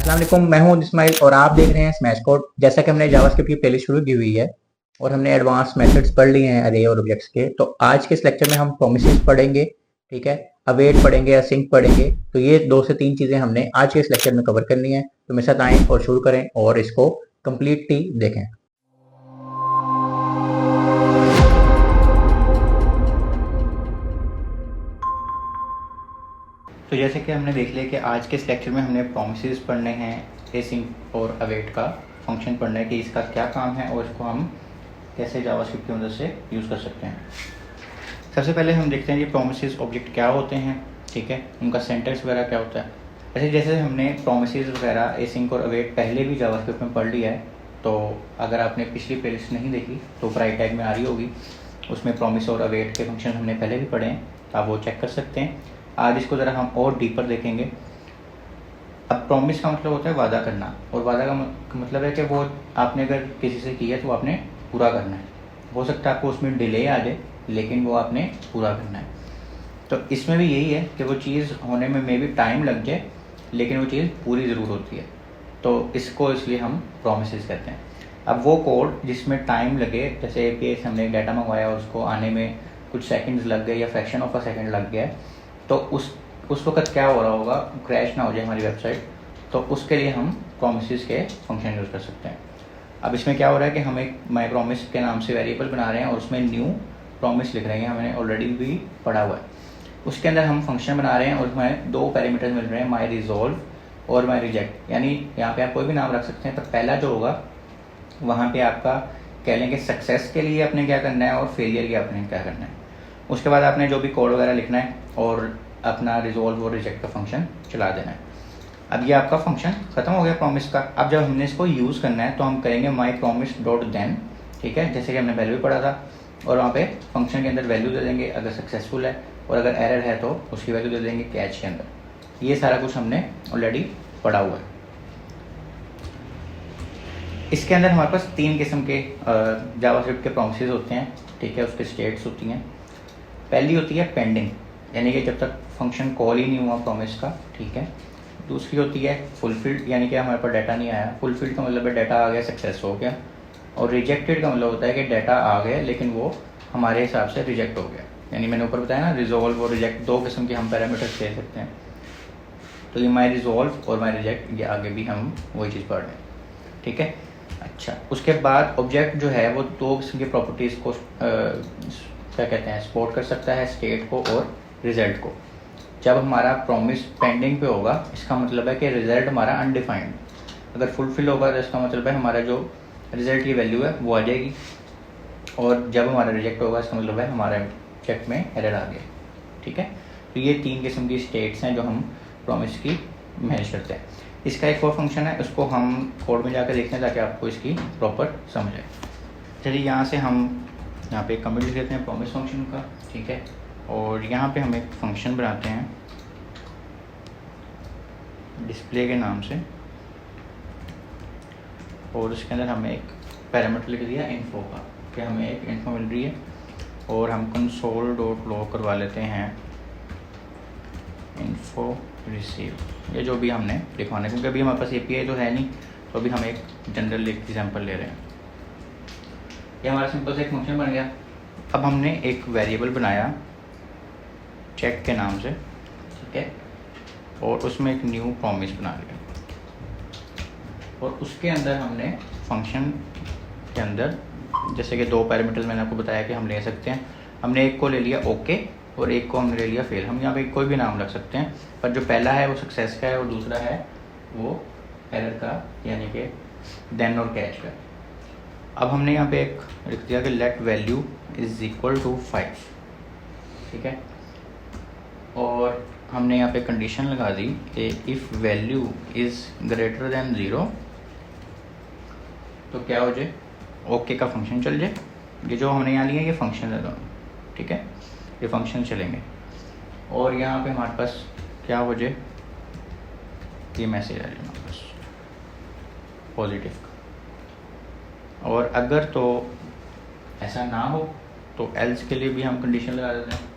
अस्सलाम वालेकुम, मैं हूं इस्माइल और आप देख रहे हैं स्मैश कोड। जैसा कि हमने जावास्क्रिप्ट की प्लेलिस्ट शुरू की हुई है और हमने एडवांस मेथड्स पढ़ लिए हैं अरे और ऑब्जेक्ट्स के, तो आज के इस लेक्चर में हम प्रोमिसेस पढ़ेंगे, ठीक है, अवेट पढ़ेंगे, असिंक पढ़ेंगे। तो ये 2 से 3 चीजें हमने आज के इस लेक्चर में कवर करनी है। तो मेरे साथ आएं और शुरू करें और इसको कंप्लीटली देखें। तो जैसे कि हमने देख लिया कि आज के इस लेक्चर में हमने प्रोमिसेस पढ़ने हैं, एसिंक और अवेट का फंक्शन पढ़ना है कि इसका क्या काम है और इसको हम कैसे जावास्क्रिप्ट की मदद से यूज़ कर सकते हैं। सबसे पहले हम देखते हैं ये प्रोमिसेस ऑब्जेक्ट क्या होते हैं, ठीक है, उनका सिंटैक्स वगैरह क्या होता है। ऐसे जैसे हमने प्रोमिसेस वगैरह एसिंक और अवेट पहले भी जावास्क्रिप्ट में पढ़ लिया है, तो अगर आपने पिछली प्लेलिस्ट नहीं देखी तो राइट टैग में आ रही होगी, उसमें प्रोमिस और अवेट के फंक्शन हमने पहले भी पढ़े हैं, तो आप वो चेक कर सकते हैं। आज इसको ज़रा हम और डीपर देखेंगे। अब प्रॉमिस का मतलब होता है वादा करना, और वादा का मतलब है कि वो आपने अगर किसी से किया तो आपने पूरा करना है। हो सकता है आपको उसमें डिले आ जाए, लेकिन वो आपने पूरा करना है। तो इसमें भी यही है कि वो चीज़ होने में भी टाइम लग जाए, लेकिन वो चीज़ पूरी ज़रूर होती है, तो इसको इसलिए हम प्रोमिसेस कहते हैं। अब वो कोड जिसमें टाइम लगे, जैसे API से हमने डाटा मंगवाया, उसको आने में कुछ सेकंड्स लग गए या फ्रैक्शन ऑफ अ सेकंड लग गया, तो उस वक्त क्या हो रहा होगा, क्रैश ना हो जाए हमारी वेबसाइट, तो उसके लिए हम प्रोमिसेस के फंक्शन यूज़ कर सकते हैं। अब इसमें क्या हो रहा है कि हम एक माई प्रोमिस के नाम से वेरिएबल बना रहे हैं और उसमें न्यू प्रोमिस लिख रहे हैं, हमने ऑलरेडी भी पढ़ा हुआ है। उसके अंदर हम फंक्शन बना रहे हैं और उसमें 2 पैरामीटर्स मिल रहे हैं, माई रिजॉल्व और माई रिजेक्ट। यानी यहाँ पे आप कोई भी नाम रख सकते हैं, पर पहला जो होगा वहाँ पे आपका कह लेंगे सक्सेस के लिए आपने क्या करना है और फेलियर के आपने क्या करना है। उसके बाद आपने जो भी कोड वगैरह लिखना है और अपना रिजॉल्व और रिजेक्ट का फंक्शन चला देना है। अब ये आपका फंक्शन खत्म हो गया प्रॉमिस का। अब जब हमने इसको यूज़ करना है तो हम करेंगे माई प्रॉमिस डॉट देन, ठीक है, जैसे कि हमने पहले भी पढ़ा था, और वहाँ पे फंक्शन के अंदर वैल्यू दे देंगे अगर सक्सेसफुल है, और अगर एरर है तो उसकी वैल्यू दे देंगे कैच के अंदर। ये सारा कुछ हमने ऑलरेडी पढ़ा हुआ है। इसके अंदर हमारे पास 3 किस्म के जावास्क्रिप्ट के प्रोमिसेस होते हैं, ठीक है, उसके स्टेट्स होती हैं। पहली होती है पेंडिंग, यानी कि जब तक फंक्शन कॉल ही नहीं हुआ प्रॉमिस का, ठीक है। दूसरी होती है फुलफिल्ड, यानी कि हमारे पास डाटा नहीं आया। फुलफिल्ड का मतलब है डाटा आ गया, सक्सेस हो गया। और रिजेक्टेड का मतलब होता है कि डाटा आ गया लेकिन वो हमारे हिसाब से रिजेक्ट हो गया। यानी मैंने ऊपर बताया ना, रिजॉल्व और रिजेक्ट 2 किस्म के हम पैरामीटर्स ले सकते हैं। तो ये माई रिजॉल्व और माई रिजेक्ट, ये आगे भी हम वही चीज़ पढ़ रहे हैं, ठीक है। अच्छा, उसके बाद ऑब्जेक्ट जो है वो 2 किस्म की प्रॉपर्टीज़ को क्या कहते हैं, सपोर्ट कर सकता है, स्टेट को और रिजल्ट को। जब हमारा प्रॉमिस पेंडिंग पे होगा, इसका मतलब है कि रिजल्ट हमारा अनडिफाइंड। अगर फुलफिल होगा तो इसका मतलब है हमारा जो रिजल्ट की वैल्यू है वो आ जाएगी, और जब हमारा रिजेक्ट होगा इसका मतलब है हमारे चेक में एरर आ गया, ठीक है। तो ये 3 किस्म की स्टेट्स हैं जो हम प्रॉमिस की मैनेज करते हैं। इसका एक और फंक्शन है, उसको हम कोड में जाकर देखते हैं ताकि आपको इसकी प्रॉपर समझ आए। चलिए यहाँ से हम यहाँ पे कमेंट लिख देते हैं प्रॉमिस फंक्शन का, ठीक है, और यहाँ पे हम एक फंक्शन बनाते हैं डिस्प्ले के नाम से, और उसके अंदर हमें एक पैरामीटर लिख दिया इन्फो का, कि हमें एक इन्फो मिल रही है, और हम कंसोल डॉट लॉग करवा लेते हैं इन्फो रिसीव, ये जो भी हमने लिखवाना है, क्योंकि अभी हमारे पास API तो है नहीं, तो अभी हम एक जनरल एग्जाम्पल ले रहे हैं। ये हमारा सिंपल से एक फंक्शन बन गया। अब हमने एक वेरिएबल बनाया चेक के नाम से, ठीक है, और उसमें एक न्यू प्रॉमिस बना लिया, और उसके अंदर हमने फंक्शन के अंदर जैसे कि 2 पैरामीटर्स मैंने आपको बताया कि हम ले सकते हैं। हमने एक को ले लिया ओके और एक को हमने ले लिया फेल। हम यहाँ पे कोई भी नाम रख सकते हैं, पर जो पहला है वो सक्सेस का है और दूसरा है वो एरर का, यानी कि देन और कैच का। अब हमने यहाँ पे एक लिख दिया कि let value is equal to 5, ठीक है, और हमने यहाँ पे कंडीशन लगा दी कि if value is greater than 0 तो क्या हो जाए, ओके का फंक्शन चल जाए। ये जो हमने यहाँ लिया ये फंक्शन है दोनों, ठीक है, ये फंक्शन चलेंगे, और यहाँ पे हमारे पास क्या हो जाए, ये मैसेज आ जाए हमारे पास पॉजिटिव का। और अगर तो ऐसा ना हो तो एल्स के लिए भी हम कंडीशन लगा देते हैं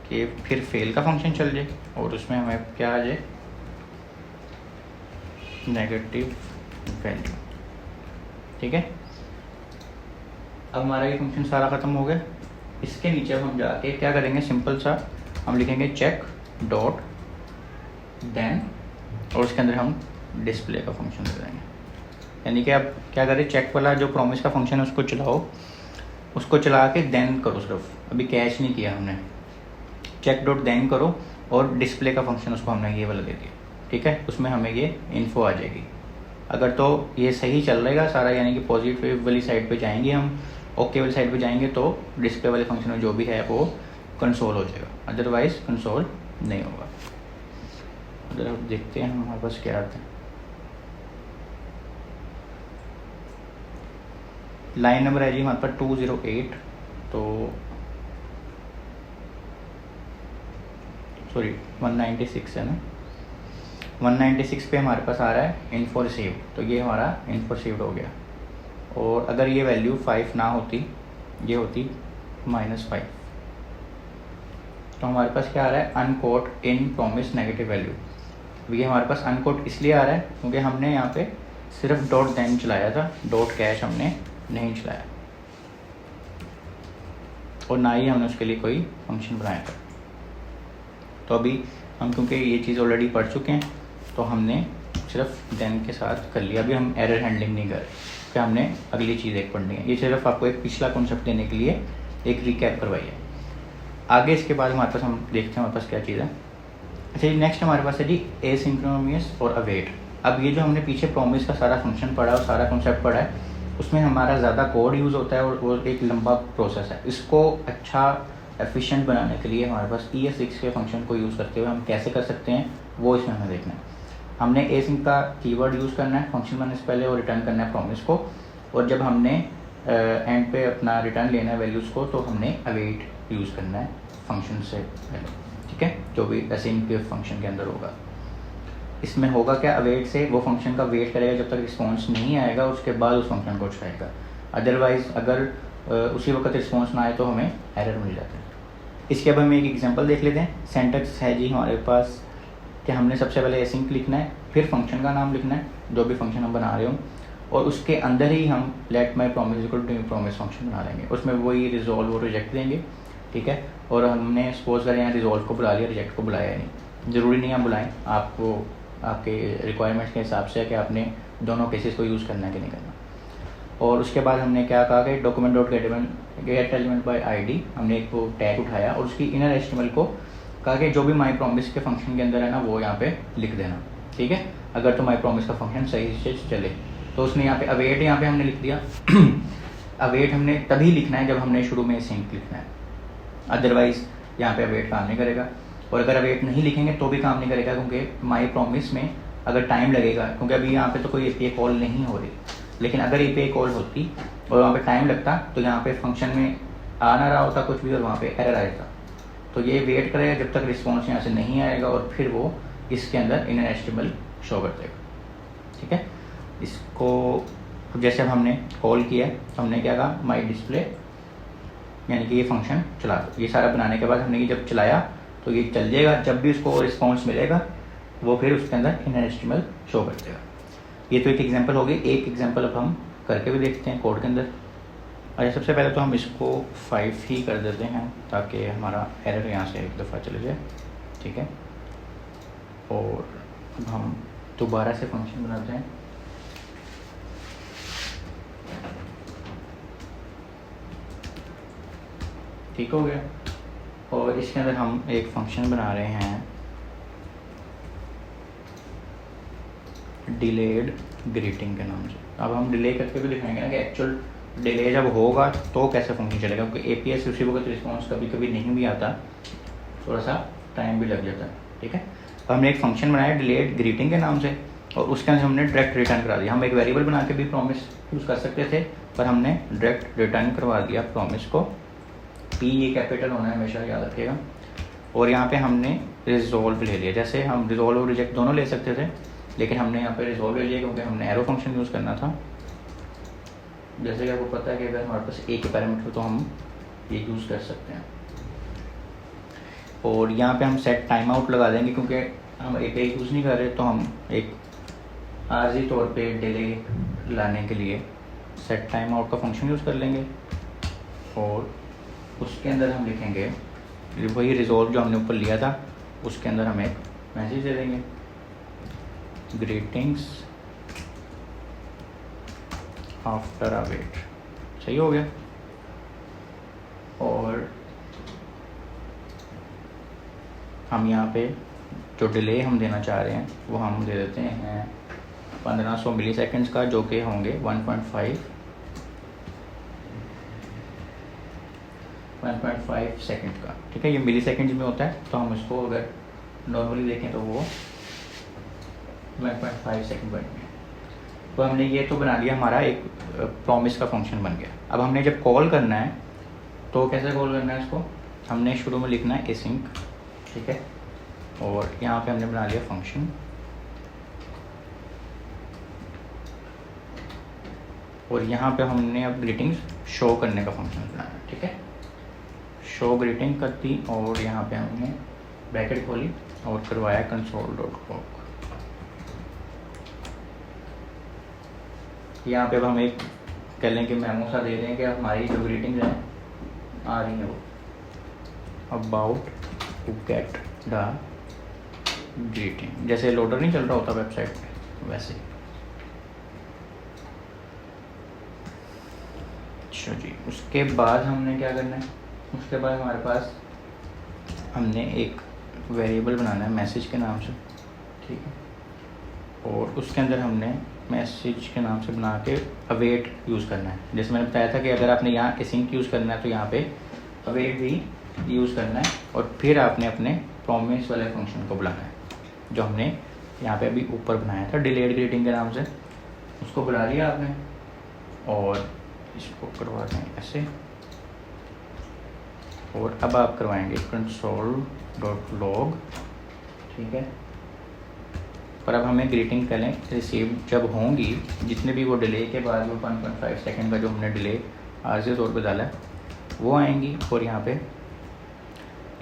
कि फिर फेल का फंक्शन चल जाए और उसमें हमें क्या आ जाए, नेगेटिव वैल्यू। ठीक है, अब हमारा ये फंक्शन सारा ख़त्म हो गया। इसके नीचे अब हम जाके क्या करेंगे, सिंपल सा हम लिखेंगे चेक डॉट देन, और उसके अंदर हम डिस्प्ले का फंक्शन दे देंगे। यानी कि अब क्या करें, चेक वाला जो प्रॉमिस का फंक्शन है उसको चलाओ, उसको चला के देन करो, सिर्फ अभी कैच नहीं किया हमने, चेक डॉट देन करो और डिस्प्ले का फंक्शन उसको हमने ये वाला दे दिया। ठीक है, उसमें हमें ये इन्फो आ जाएगी। अगर तो ये सही चल रहेगा सारा, यानी कि पॉजिटिव वाली साइड पे जाएंगे हम, ओके वाली साइड पे जाएंगे तो डिस्प्ले वाले फंक्शन में जो भी है वो कंसोल हो जाएगा, अदरवाइज कंसोल नहीं होगा। अगर आप देखते हैं हमारे पास क्या आता है, लाइन नंबर है जी हमारे पास 208, तो सॉरी 196 है ना, 196 पे हमारे पास आ रहा है इन्फो रिसीव, तो ये हमारा इन्फो रिसीव्ड हो गया। और अगर ये वैल्यू 5 ना होती, ये होती -5, तो हमारे पास क्या आ रहा है, अनकोट इन प्रॉमिस नेगेटिव वैल्यू। ये हमारे पास अनकोट इसलिए आ रहा है क्योंकि हमने यहाँ पे सिर्फ डॉट देन चलाया था, डॉट कैश हमने नहीं चलाया, और ना ही हमने उसके लिए कोई फंक्शन बनाया था। तो अभी हम क्योंकि ये चीज़ ऑलरेडी पढ़ चुके हैं, तो हमने सिर्फ देन के साथ कर लिया। अभी हम एरर हैंडलिंग नहीं कर रहे, कि हमने अगली चीज़ एक पढ़नी है। ये सिर्फ आपको एक पिछला कॉन्सेप्ट देने के लिए एक रिकैप करवाई है। आगे इसके बाद हमारे पास हम देखते हैं हमारे पास क्या चीज़ है। अच्छा जी, नेक्स्ट हमारे पास है जी एसिंक्रोनस और अवेट। अब ये जो हमने पीछे प्रॉमिस का सारा फंक्शन पढ़ा और सारा कॉन्सेप्ट पढ़ा है, उसमें हमारा ज़्यादा कोड यूज़ होता है और वो एक लंबा प्रोसेस है। इसको अच्छा एफिशिएंट बनाने के लिए हमारे पास ES6 के फंक्शन को यूज़ करते हुए हम कैसे कर सकते हैं, वो इसमें हमें देखना है। हमने एसिंक का कीवर्ड यूज़ करना है फंक्शन बनने से पहले और रिटर्न करना है प्रॉमिस को, और जब हमने एंड पे अपना रिटर्न लेना है वैल्यूज़ को, तो हमने अवेट यूज़ करना है फंक्शन से पहले। ठीक है, जो भी एसिंक के फंक्शन के अंदर होगा। इसमें होगा क्या, अवेट से वो फंक्शन का वेट करेगा जब तक रिस्पॉन्स नहीं आएगा, उसके बाद उस फंक्शन को चलाएगा। अदरवाइज़ अगर उसी वक्त रिस्पॉन्स ना आए तो हमें एरर मिल जाता है। इसके अब हम एक एग्जांपल देख लेते हैं। सिंटैक्स है जी हमारे पास कि हमने सबसे पहले एसिंक लिखना है, फिर फंक्शन का नाम लिखना है जो भी फंक्शन हम बना रहे हो, और उसके अंदर ही हम let my promise equal to promise function बना लेंगे। उसमें वही रिजॉल्व और रिजेक्ट देंगे। ठीक है, और हमने सपोज करें यहाँ रिजॉल्व को बुला लिया, रिजेक्ट को बुलाया नहीं। ज़रूरी नहीं हम बुलाएं, आपको आपके रिक्वायरमेंट्स के हिसाब से है कि आपने दोनों केसेस को यूज़ करना है कि नहीं करना। और उसके बाद हमने क्या कहा कि document dot gate element by ID, हमने एक वो टैग उठाया और उसकी इनर HTML को कहा कि जो भी माई प्रॉमिस के फंक्शन के अंदर है ना, वो यहाँ पे लिख देना। ठीक है, अगर तो माई प्रॉमिस का फंक्शन सही से चले, तो उसने यहाँ पे अवेट यहाँ पे हमने लिख दिया। अवेट हमने तभी लिखना है जब हमने शुरू में सिंक लिखना है, अदरवाइज यहाँ पे अवेट काम नहीं करेगा। और अगर अवेट नहीं लिखेंगे तो भी काम नहीं करेगा, क्योंकि माई प्रॉमिस में अगर टाइम लगेगा, क्योंकि अभी यहाँ पे तो कोई API कॉल नहीं हो रही, लेकिन अगर API कॉल होती और वहाँ पे टाइम लगता तो यहाँ पे फंक्शन में आ ना रहा होता कुछ भी और वहाँ पे एरर आ जाता। तो ये वेट करेगा जब तक रिस्पॉन्स यहाँ से नहीं आएगा, और फिर वो इसके अंदर इनर HTML शो कर देगा। ठीक है, इसको जैसे अब हमने कॉल किया, हमने क्या कहा, माई डिस्प्ले, यानी कि ये फंक्शन चला दो। ये सारा बनाने के बाद हमने ये जब चलाया तो ये चल जाएगा, जब भी उसको रिस्पॉन्स मिलेगा वो फिर उसके अंदर इनर HTML शो कर देगा। ये तो एक एग्जांपल हो गई। एक एग्जांपल अब हम करके भी देखते हैं कोड के अंदर। अच्छा, सबसे पहले तो हम इसको 5 ही कर देते हैं ताकि हमारा एरर यहाँ से एक दफ़ा चले जाए। ठीक है, और अब हम दोबारा से फंक्शन बनाते हैं। ठीक हो गया, और इसके अंदर हम एक फंक्शन बना रहे हैं डिलेड ग्रीटिंग के नाम से। अब हम डिले करके भी दिखाएंगे ना कि एक्चुअल डिले जब होगा तो कैसे फंक्शन चलेगा, क्योंकि API से उसी वक्त रिस्पॉन्स कभी कभी नहीं भी आता, थोड़ा सा टाइम भी लग जाता है। ठीक है, तो हमने एक फंक्शन बनाया डिलेड ग्रीटिंग के नाम से, और उसके अंदर हमने डायरेक्ट रिटर्न करा दिया। हम एक वेरिएबल बना के भी प्रॉमिस यूज़ कर सकते थे, पर हमने डायरेक्ट रिटर्न करवा दिया प्रॉमिस को। P ये कैपिटल होना है, हमेशा याद रखिएगा। और यहाँ पे हमने रिजॉल्व ले लिया। जैसे हम रिजॉल्व और रिजेक्ट दोनों ले सकते थे, लेकिन हमने यहाँ पे रिजॉल्व ले लिया क्योंकि हमने एरो फंक्शन यूज़ करना था। जैसे कि आपको पता है कि अगर हमारे पास एक ही पैरामीटर हो तो हम ये यूज़ कर सकते हैं। और यहाँ पे हम सेट टाइम आउट लगा देंगे, क्योंकि हम API यूज़ नहीं कर रहे, तो हम एक आर्जी तौर पे डिले लाने के लिए सेट टाइम आउट का फंक्शन यूज़ कर लेंगे और उसके अंदर हम लिखेंगे वही रिजॉल्व जो हमने ऊपर लिया था, उसके अंदर हम एक मैसेज दे देंगे, ग्रीटिंग्स आफ्टर अ वेट। सही हो गया। और हम यहाँ पे जो डिले हम देना चाह रहे हैं वो हम दे देते हैं 1500 मिली सेकेंड्स का, जो कि होंगे 1.5 सेकेंड का। ठीक है, ये मिली सेकेंड्स में होता है, तो हम इसको अगर नॉर्मली देखें तो वो 1.5 सेकेंड बन गया। तो हमने ये तो बना लिया, हमारा एक प्रॉमिस का फंक्शन बन गया। अब हमने जब कॉल करना है तो कैसे कॉल करना है इसको, हमने शुरू में लिखना है एसिंक, ठीक है, और यहाँ पे हमने बना लिया फंक्शन, और यहाँ पे हमने अब ग्रीटिंग्स शो करने का फंक्शन बनाया। ठीक है, शो ग्रीटिंग कर दी और यहाँ पे हमने ब्रैकेट खोली और करवाया console.log। यहाँ पे अब हम एक कह लें कि मेमो सा दे दें कि हमारी जो ग्रीटिंग्स हैं आ रही हैं वो about to get the greeting, जैसे लोडर नहीं चल रहा होता वेबसाइट पे वैसे। अच्छा जी, उसके बाद हमने क्या करना है, उसके बाद हमारे पास हमने एक वेरिएबल बनाना है मैसेज के नाम से। ठीक है, और उसके अंदर हमने मैसेज के नाम से बना के अवेट यूज़ करना है। जैसे मैंने बताया था कि अगर आपने यहाँ एसिंक यूज़ करना है तो यहाँ पे अवेट भी यूज़ करना है, और फिर आपने अपने प्रॉमिस वाले फंक्शन को बुलाना है जो हमने यहाँ पे अभी ऊपर बनाया था डिलेड ग्रीटिंग के नाम से। उसको बुला लिया आपने और इसको करवा दें ऐसे, और अब आप करवाएंगे console.log। ठीक है, पर अब हमें ग्रीटिंग करें रिसीव जब होंगी, जितने भी वो डिले के बाद वो 1.5 सेकेंड का जो हमने डिले आरजी तौर पर डाला है वो आएंगी, और यहाँ पे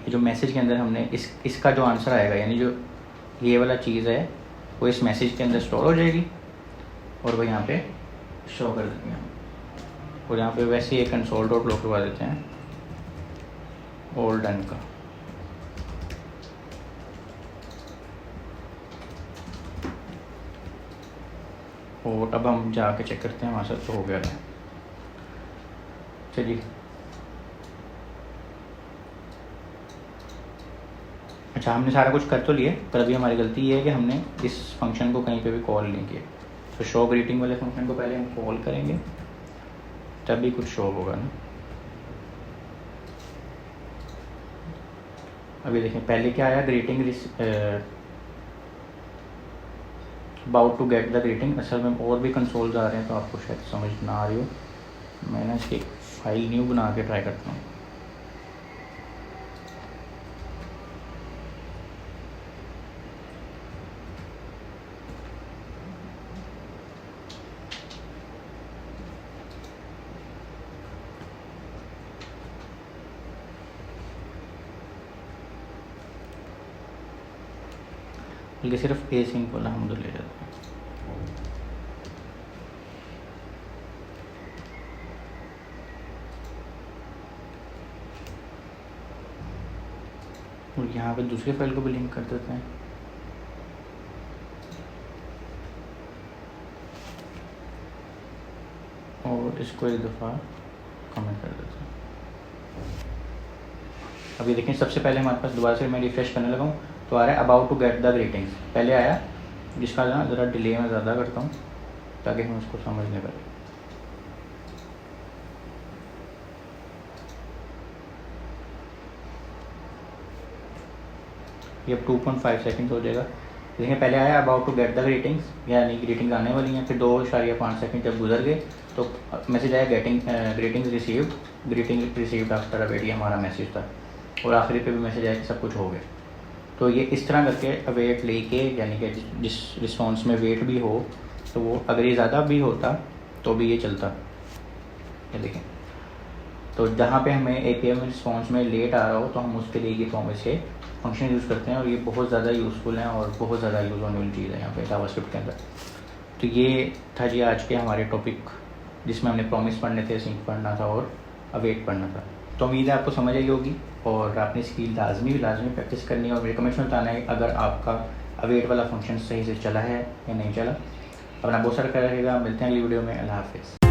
जो मैसेज के अंदर हमने इसका जो आंसर आएगा, यानी जो ये वाला चीज़ है वो इस मैसेज के अंदर स्टोर हो जाएगी और वो यहाँ पे शो कर देंगे हम। और यहाँ पे वैसे ही console.log करवा देते हैं ऑल डन का। और अब हम जाके चेक करते हैं हमारे साथ तो हो गया है। चलिए, अच्छा हमने सारा कुछ कर तो लिए, पर अभी हमारी गलती ये है कि हमने इस फंक्शन को कहीं पे भी कॉल नहीं किया। तो शो ग्रीटिंग वाले फंक्शन को पहले हम कॉल करेंगे तभी कुछ शो होगा ना। अभी देखें पहले क्या आया, greeting about to get the greeting. असल में और भी कंसोल्स आ रहे हैं तो आपको शायद समझ ना आ रही हो, मैंने इसकी फाइल न्यू बना के ट्राई करता हूँ। बल्कि सिर्फ एसिंक वाला हम तो ले जाते हैं। और यहाँ पे दूसरी फाइल को भी लिंक कर देते हैं। और इसको एक दफ़ा कमेंट कर देते हैं। अभी देखें सबसे पहले हमारे पास दोबारा से मैं रिफ्रेश करने लगा हूँ तो आ रहा है about to get the greetings, पहले आया, जिसका ना ज़रा डिले में ज़्यादा करता हूँ ताकि हम उसको समझने पाए। ये अब 2.5 सेकेंड हो जाएगा। देखें पहले आया about to get the greetings, यानी ग्रीटिंग्स आने वाली हैं, फिर 2.5 सेकेंड जब गुजर गए तो मैसेज आया greetings received, greeting received after a wait, ये हमारा मैसेज था, और आखिरी पे भी मैसेज आया कि सब कुछ हो गया। तो ये इस तरह करके अवेट लेके, यानी कि जिस रिस्पॉन्स में वेट भी हो तो वो अगर ये ज़्यादा भी होता तो भी ये चलता। ये देखें, तो जहाँ पे हमें API में रिस्पॉन्स में लेट आ रहा हो तो हम उसके लिए ये प्रॉमिस के फंक्शन यूज़ करते हैं, और ये बहुत ज़्यादा यूज़फुल हैं और बहुत ज़्यादा यूज़ होने वाली चीज़ है यहाँ पे जावास्क्रिप्ट के अंदर। तो ये था जी आज के हमारे टॉपिक, जिसमें हमने प्रॉमिस पढ़ने थे, सिंक पढ़ना था और अवेट पढ़ना था। तो उम्मीद है आपको समझ आई होगी और आपने इसकी लाजमी प्रैक्टिस करनी है और मेरे कमेंट्स में बताना है अगर आपका अवेट वाला फंक्शन सही से चला है या नहीं चला। अपना बहुत सारा ख्याल रखिएगा। मिलते हैं अगली वीडियो में। अल्लाह हाफिज़।